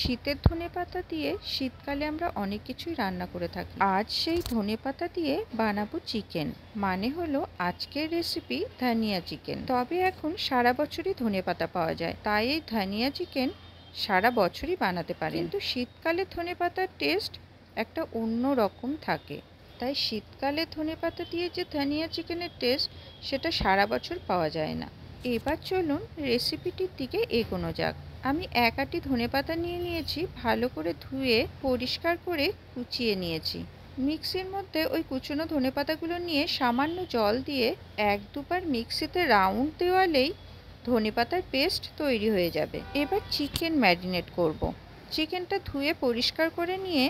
শীতের ধনেপাতা দিয়ে শীতকালে আমরা অনেক কিছুই রান্না করে থাকি। আজ সেই ধনেপাতা দিয়ে বানাবো চিকেন, মানে হলো আজকের রেসিপি ধনিয়া চিকেন। তবে এখন সারা বছরই ধনেপাতা পাওয়া যায়, তাই এই ধনিয়া চিকেন সারা বছরই বানাতে পারেন। কিন্তু শীতকালে ধনেপাতার টেস্ট একটা অন্য রকম থাকে, তাই শীতকালে ধনেপাতা দিয়ে যে ধনিয়া চিকেনের টেস্ট সেটা সারা বছর পাওয়া যায় না। এবার চলুন রেসিপিটির দিকে এগোনো যাক। আমি এক আঁটি ধনেপাতা নিয়ে নিয়েছি, ভালো করে ধুয়ে পরিষ্কার করে কুচিয়ে নিয়েছি। মিক্সির মধ্যে ওই কুচনো ধনেপাতাগুলো নিয়ে সামান্য জল দিয়ে এক দুবার মিক্সিতে রাউন্ড দেওয়ালেই ধনেপাতার পেস্ট তৈরি হয়ে যাবে। এবার চিকেন ম্যারিনেট করব। চিকেনটা ধুয়ে পরিষ্কার করে নিয়ে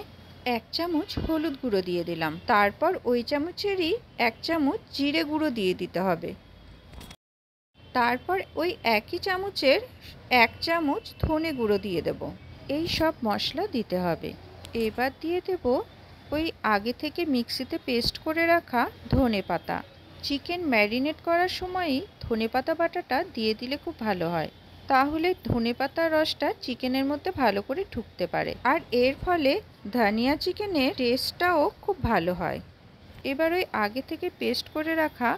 1 চামচ হলুদ গুঁড়ো দিয়ে দিলাম। তারপর ওই চামচেরই 1 চামচ জিরে গুঁড়ো দিয়ে দিতে হবে। তারপর ওই একই চামচের 1 চামচ ধনে গুঁড়ো দিয়ে দেব। এই সব মশলা দিতে হবে। এবার দিয়ে দেব ওই আগে থেকে মিক্সিতে পেস্ট করে রাখা ধনেপাতা। চিকেন ম্যারিনেট করার সময়ই ধনেপাতা বাটাটা দিয়ে দিলে খুব ভালো হয়, তাহলে ধনেপাতার রসটা চিকেনের মধ্যে ভালো করে ঢুকতে পারে, আর এর ফলে ধনিয়া চিকেনের টেস্টটাও খুব ভালো হয়। এবার ওই আগে থেকে পেস্ট করে রাখা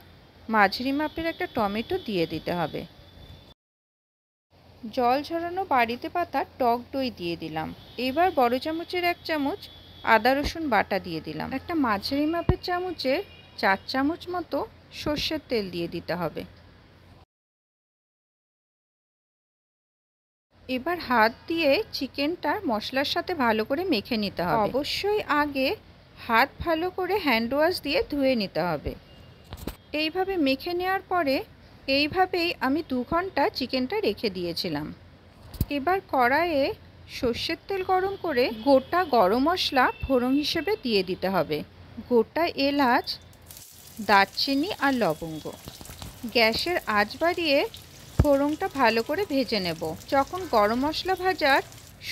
মাঝারি মাপের একটা টমেটো দিয়ে দিতে হবে। জল ঝরানো বাড়িতে পাতা টক দই দিয়ে দিলাম। এবার বড় চামচের 1 চামচ আদা রসুন বাটা দিয়ে দিলাম। একটা মাঝারি মাপের চামচে 4 চামচ মতো সর্ষের তেল দিয়ে দিতে হবে। এবার হাত দিয়ে চিকেনটা মশলার সাথে ভালো করে মেখে নিতে হবে। অবশ্যই আগে হাত ভালো করে হ্যান্ড ওয়াশ দিয়ে ধুয়ে নিতে হবে। এইভাবে মেখে নেওয়ার পরে এইভাবেই আমি 2 ঘন্টা চিকেনটা রেখে দিয়েছিলাম। এবার কড়াইয়ে সর্ষের তেল গরম করে গোটা গরম মশলা ফোড়ন হিসেবে দিয়ে দিতে হবে। গোটা এলাচ, দারচিনি আর লবঙ্গ। গ্যাসের আঁচ বাড়িয়ে ফোড়নটা ভালো করে ভেজে নেব। যখন গরম মশলা ভাজার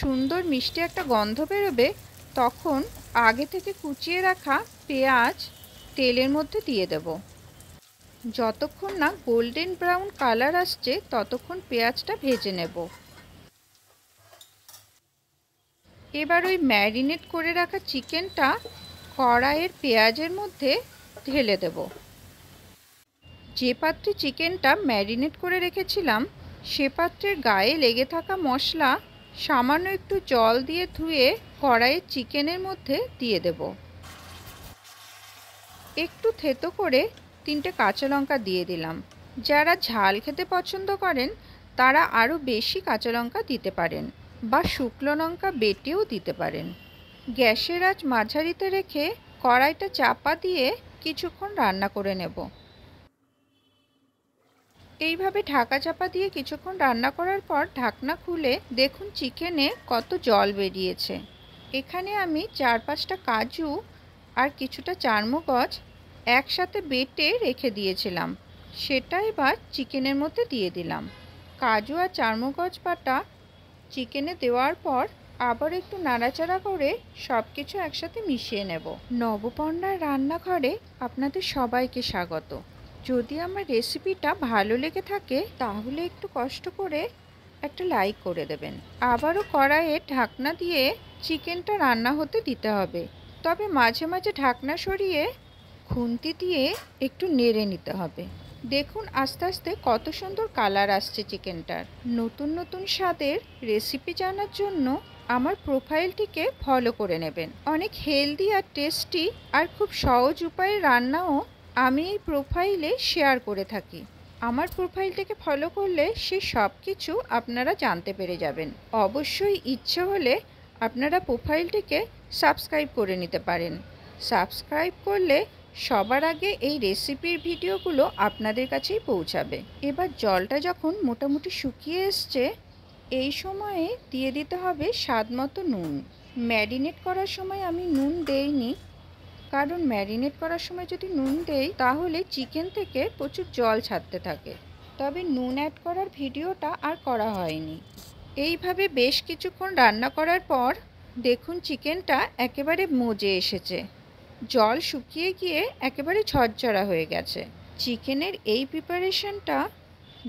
সুন্দর মিষ্টি একটা গন্ধ বেরোবে, তখন আগে থেকে কুচিয়ে রাখা পেঁয়াজ তেলের মধ্যে দিয়ে দেব। যতক্ষণ না গোল্ডেন ব্রাউন কালার আসছে ততক্ষণ পেঁয়াজটা ভেজে নেব। এবার ওই ম্যারিনেট করে রাখা চিকেনটা কড়াইয়ের পেঁয়াজের মধ্যে ঢেলে দেব। যে পাত্রে চিকেনটা ম্যারিনেট করে রেখেছিলাম সে পাত্রের গায়ে লেগে থাকা মশলা সামান্য একটু জল দিয়ে ধুয়ে কড়াইয়ের চিকেনের মধ্যে দিয়ে দেব। একটু থেতো করে 3টে কাঁচা লঙ্কা দিয়ে দিলাম। যারা ঝাল খেতে পছন্দ করেন তারা আরও বেশি কাঁচা লঙ্কা দিতে পারেন, বা শুকনো লঙ্কা বেটেও দিতে পারেন। গ্যাসের আঁচ মাঝারিতে রেখে কড়াইটা চাপা দিয়ে কিছুক্ষণ রান্না করে নেব। এইভাবে ঢাকা চাপা দিয়ে কিছুক্ষণ রান্না করার পর ঢাকনা খুলে দেখুন চিকেনে কত জল বেরিয়েছে। এখানে আমি 4-5টা কাজু আর কিছুটা চারমগজ একসাথে বেটে রেখে দিয়েছিলাম, সেটা এবার চিকেনের মধ্যে দিয়ে দিলাম। কাজু আর চারমগজ বাটা চিকেনে দেওয়ার পর আবার একটু নাড়াচাড়া করে সব কিছু একসাথে মিশিয়ে নেব। নবপর্ণার রান্নাঘরে আপনাদের সবাইকে স্বাগত। যদি আমার রেসিপিটা ভালো লেগে থাকে তাহলে একটু কষ্ট করে একটা লাইক করে দেবেন। আবারও কড়াইয়ে ঢাকনা দিয়ে চিকেনটা রান্না হতে দিতে হবে, তবে মাঝে মাঝে ঢাকনা সরিয়ে খুন্তি দিয়ে একটু নেড়ে নিতে হবে। দেখুন আস্তে আস্তে কত সুন্দর কালার আসছে চিকেনটার। নতুন নতুন স্বাদের রেসিপি জানার জন্য আমার প্রোফাইলটিকে ফলো করে নেবেন। অনেক হেলদি আর টেস্টি আর খুব সহজ উপায়ে রান্নাও আমি এই প্রোফাইলে শেয়ার করে থাকি। আমার প্রোফাইলটিকে ফলো করলে সে সব কিছু আপনারা জানতে পেরে যাবেন। অবশ্যই ইচ্ছে হলে আপনারা প্রোফাইলটিকে সাবস্ক্রাইব করে নিতে পারেন। সাবস্ক্রাইব করলে সবার আগে এই রেসিপির ভিডিওগুলো আপনাদের কাছেই পৌঁছাবে। এবার জলটা যখন মোটামুটি শুকিয়ে এসছে, এই সময়ে দিয়ে দিতে হবে স্বাদমতো নুন। ম্যারিনেট করার সময় আমি নুন দেইনি, কারণ ম্যারিনেট করার সময় যদি নুন দেই তাহলে চিকেন থেকে প্রচুর জল ছাড়তে থাকে, তবে নুন অ্যাড করার ভিডিওটা আর করা হয়নি। এইভাবে বেশ কিছুক্ষণ রান্না করার পর দেখুন চিকেনটা একেবারে মজে এসেছে, জল শুকিয়ে গিয়ে একেবারে ঝরঝরা হয়ে গেছে। চিকেনের এই প্রিপারেশনটা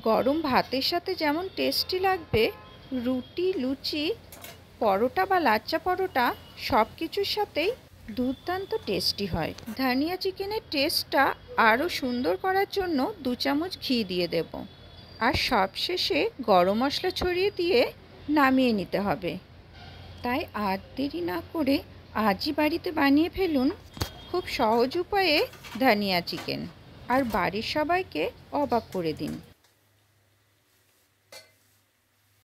গরম ভাতের সাথে যেমন টেস্টি লাগবে, রুটি, লুচি পরোটা বা লাচ্চা পরোটা সব কিছুর সাথেই দুর্দান্ত টেস্টি হয়। ধনিয়া চিকেনের টেস্টটা আরও সুন্দর করার জন্য 2 চামচ ঘি দিয়ে দেব, আর সবশেষে গরম মশলা ছড়িয়ে দিয়ে নামিয়ে নিতে হবে। তাই আর দেরি না করে আজই বাড়িতে বানিয়ে ফেলুন খুব সহজ উপায়ে ধনিয়া চিকেন, আর বাড়ির সবাইকে অবাক করে দিন।